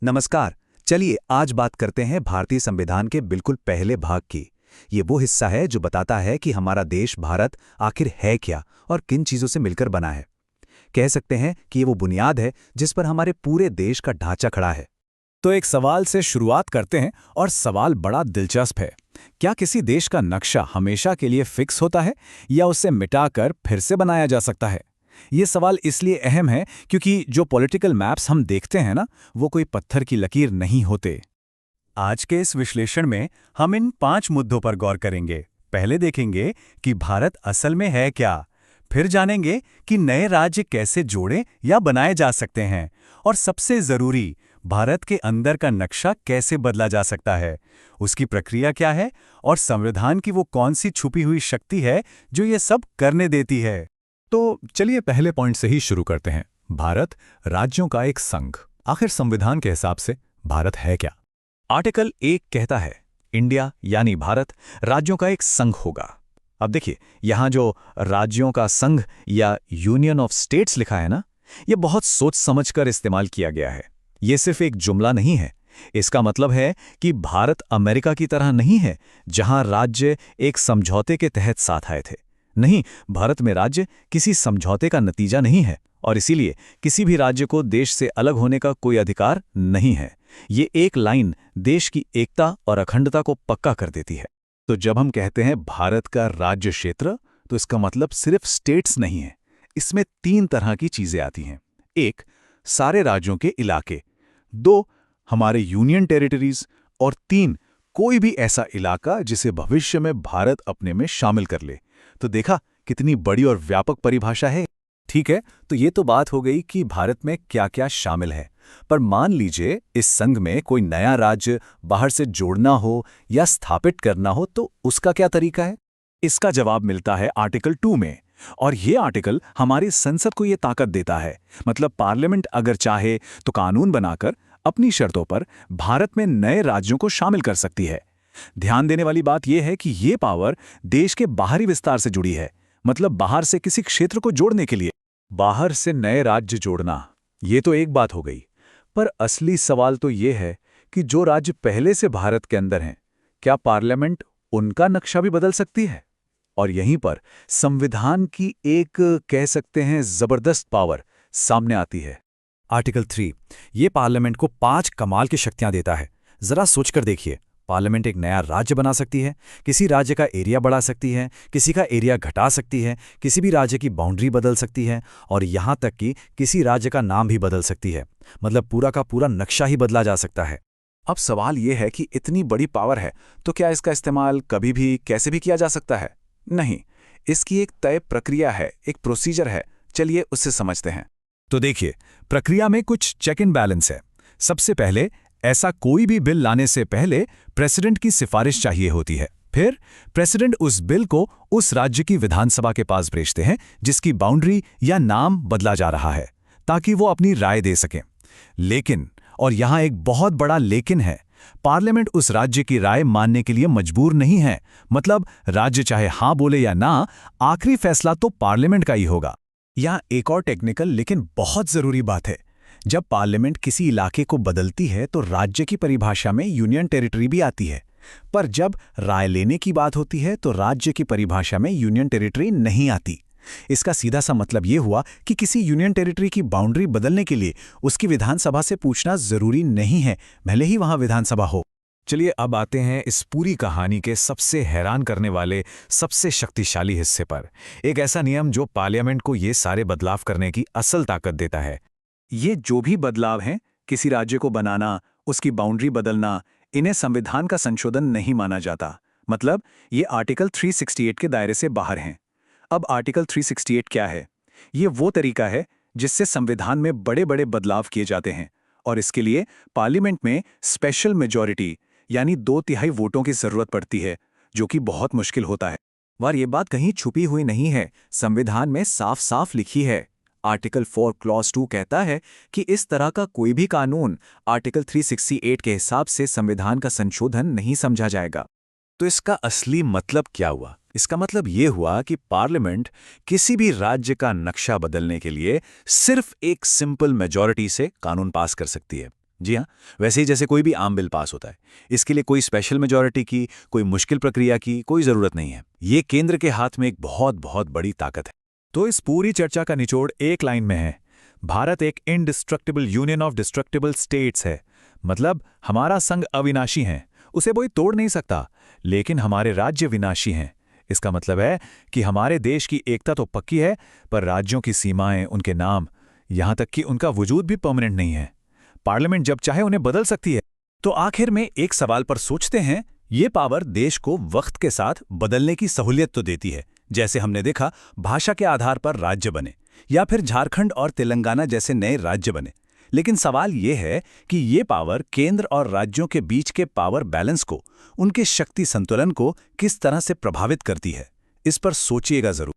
नमस्कार। चलिए आज बात करते हैं भारतीय संविधान के बिल्कुल पहले भाग की। ये वो हिस्सा है जो बताता है कि हमारा देश भारत आखिर है क्या और किन चीज़ों से मिलकर बना है। कह सकते हैं कि ये वो बुनियाद है जिस पर हमारे पूरे देश का ढांचा खड़ा है। तो एक सवाल से शुरुआत करते हैं और सवाल बड़ा दिलचस्प है। क्या किसी देश का नक्शा हमेशा के लिए फिक्स होता है या उसे मिटाकर फिर से बनाया जा सकता है? ये सवाल इसलिए अहम है क्योंकि जो पॉलिटिकल मैप्स हम देखते हैं ना, वो कोई पत्थर की लकीर नहीं होते। आज के इस विश्लेषण में हम इन 5 मुद्दों पर गौर करेंगे। पहले देखेंगे कि भारत असल में है क्या, फिर जानेंगे कि नए राज्य कैसे जोड़े या बनाए जा सकते हैं, और सबसे जरूरी, भारत के अंदर का नक्शा कैसे बदला जा सकता है, उसकी प्रक्रिया क्या है और संविधान की वो कौन सी छुपी हुई शक्ति है जो ये सब करने देती है। तो चलिए पहले पॉइंट से ही शुरू करते हैं। भारत राज्यों का एक संघ। आखिर संविधान के हिसाब से भारत है क्या? आर्टिकल 1 कहता है इंडिया यानी भारत राज्यों का एक संघ होगा। अब देखिए, यहां जो राज्यों का संघ या यूनियन ऑफ स्टेट्स लिखा है ना, ये बहुत सोच समझकर इस्तेमाल किया गया है। ये सिर्फ एक जुमला नहीं है। इसका मतलब है कि भारत अमेरिका की तरह नहीं है जहां राज्य एक समझौते के तहत साथ आए थे। नहीं, भारत में राज्य किसी समझौते का नतीजा नहीं है और इसीलिए किसी भी राज्य को देश से अलग होने का कोई अधिकार नहीं है। ये एक लाइन देश की एकता और अखंडता को पक्का कर देती है। तो जब हम कहते हैं भारत का राज्य क्षेत्र, तो इसका मतलब सिर्फ स्टेट्स नहीं है। इसमें 3 तरह की चीजें आती हैं। 1, सारे राज्यों के इलाके। 2, हमारे यूनियन टेरिटरीज। और 3, कोई भी ऐसा इलाका जिसे भविष्य में भारत अपने में शामिल कर ले। तो देखा कितनी बड़ी और व्यापक परिभाषा है। ठीक है, तो ये तो बात हो गई कि भारत में क्या क्या शामिल है। पर मान लीजिए इस संघ में कोई नया राज्य बाहर से जोड़ना हो या स्थापित करना हो, तो उसका क्या तरीका है? इसका जवाब मिलता है आर्टिकल 2 में। और ये आर्टिकल हमारी संसद को ये ताकत देता है। मतलब पार्लियामेंट अगर चाहे तो कानून बनाकर अपनी शर्तों पर भारत में नए राज्यों को शामिल कर सकती है। ध्यान देने वाली बात यह है कि ये पावर देश के बाहरी विस्तार से जुड़ी है। मतलब बाहर से किसी क्षेत्र को जोड़ने के लिए। बाहर से नए राज्य जोड़ना, ये तो एक बात हो गई। पर असली सवाल तो ये है कि जो राज्य पहले से भारत के अंदर हैं, क्या पार्लियामेंट उनका नक्शा भी बदल सकती है? और यहीं पर संविधान की एक, कह सकते हैं, जबरदस्त पावर सामने आती है। आर्टिकल 3 ये पार्लियामेंट को 5 कमाल की शक्तियां देता है। जरा सोचकर देखिए, पार्लियामेंट एक नया राज्य बना सकती है, किसी राज्य का एरिया बढ़ा सकती है, किसी का एरिया घटा सकती है, किसी भी राज्य की बाउंड्री बदल सकती है, और यहां तक कि किसी राज्य का नाम भी बदल सकती है। मतलब पूरा का पूरा नक्शा ही बदला जा सकता है। अब सवाल यह है कि इतनी बड़ी पावर है, तो क्या इसका इस्तेमाल कभी भी कैसे भी किया जा सकता है? नहीं, इसकी एक तय प्रक्रिया है, एक प्रोसीजर है। चलिए उससे समझते हैं। तो देखिए, प्रक्रिया में कुछ चेक एंड बैलेंस है। सबसे पहले, ऐसा कोई भी बिल लाने से पहले प्रेसिडेंट की सिफारिश चाहिए होती है। फिर प्रेसिडेंट उस बिल को उस राज्य की विधानसभा के पास भेजते हैं जिसकी बाउंड्री या नाम बदला जा रहा है, ताकि वो अपनी राय दे सकें। लेकिन, और यहां एक बहुत बड़ा लेकिन है, पार्लियामेंट उस राज्य की राय मानने के लिए मजबूर नहीं है। मतलब राज्य चाहे हां बोले या ना, आखिरी फैसला तो पार्लियामेंट का ही होगा। यहां एक और टेक्निकल लेकिन बहुत जरूरी बात है। जब पार्लियामेंट किसी इलाके को बदलती है तो राज्य की परिभाषा में यूनियन टेरिटरी भी आती है। पर जब राय लेने की बात होती है तो राज्य की परिभाषा में यूनियन टेरिटरी नहीं आती। इसका सीधा सा मतलब ये हुआ कि किसी यूनियन टेरिटरी की बाउंड्री बदलने के लिए उसकी विधानसभा से पूछना जरूरी नहीं है, भले ही वहां विधानसभा हो। चलिए अब आते हैं इस पूरी कहानी के सबसे हैरान करने वाले, सबसे शक्तिशाली हिस्से पर। एक ऐसा नियम जो पार्लियामेंट को ये सारे बदलाव करने की असल ताकत देता है। ये जो भी बदलाव हैं, किसी राज्य को बनाना, उसकी बाउंड्री बदलना, इन्हें संविधान का संशोधन नहीं माना जाता। मतलब ये आर्टिकल 368 के दायरे से बाहर हैं। अब आर्टिकल 368 क्या है? ये वो तरीका है जिससे संविधान में बड़े बड़े बदलाव किए जाते हैं, और इसके लिए पार्लियामेंट में स्पेशल मेजॉरिटी यानी 2/3 वोटों की जरूरत पड़ती है, जो कि बहुत मुश्किल होता है। और ये बात कहीं छुपी हुई नहीं है, संविधान में साफ साफ लिखी है। आर्टिकल 4 क्लॉज 2 कहता है कि इस तरह का कोई भी कानून आर्टिकल 368 के हिसाब से संविधान का संशोधन नहीं समझा जाएगा। तो इसका असली मतलब क्या हुआ? इसका मतलब ये हुआ कि पार्लियामेंट किसी भी राज्य का नक्शा बदलने के लिए सिर्फ एक सिंपल मेजॉरिटी से कानून पास कर सकती है। जी हाँ, वैसे ही जैसे कोई भी आम बिल पास होता है, इसके लिए कोई स्पेशल मेजॉरिटी की, कोई मुश्किल प्रक्रिया की कोई ज़रूरत नहीं है। ये केंद्र के हाथ में एक बहुत बहुत बड़ी ताकत है। तो इस पूरी चर्चा का निचोड़ एक लाइन में है। भारत एक indestructible union of destructible states है। मतलब हमारा संघ अविनाशी है, उसे कोई तोड़ नहीं सकता, लेकिन हमारे राज्य विनाशी हैं। इसका मतलब है कि हमारे देश की एकता तो पक्की है, पर राज्यों की सीमाएं, उनके नाम, यहां तक कि उनका वजूद भी परमानेंट नहीं है। पार्लियामेंट जब चाहे उन्हें बदल सकती है। तो आखिर में एक सवाल पर सोचते हैं, ये पावर देश को वक्त के साथ बदलने की सहूलियत तो देती है, जैसे हमने देखा भाषा के आधार पर राज्य बने या फिर झारखंड और तेलंगाना जैसे नए राज्य बने। लेकिन सवाल ये है कि ये पावर केंद्र और राज्यों के बीच के पावर बैलेंस को, उनके शक्ति संतुलन को किस तरह से प्रभावित करती है। इस पर सोचिएगा जरूर।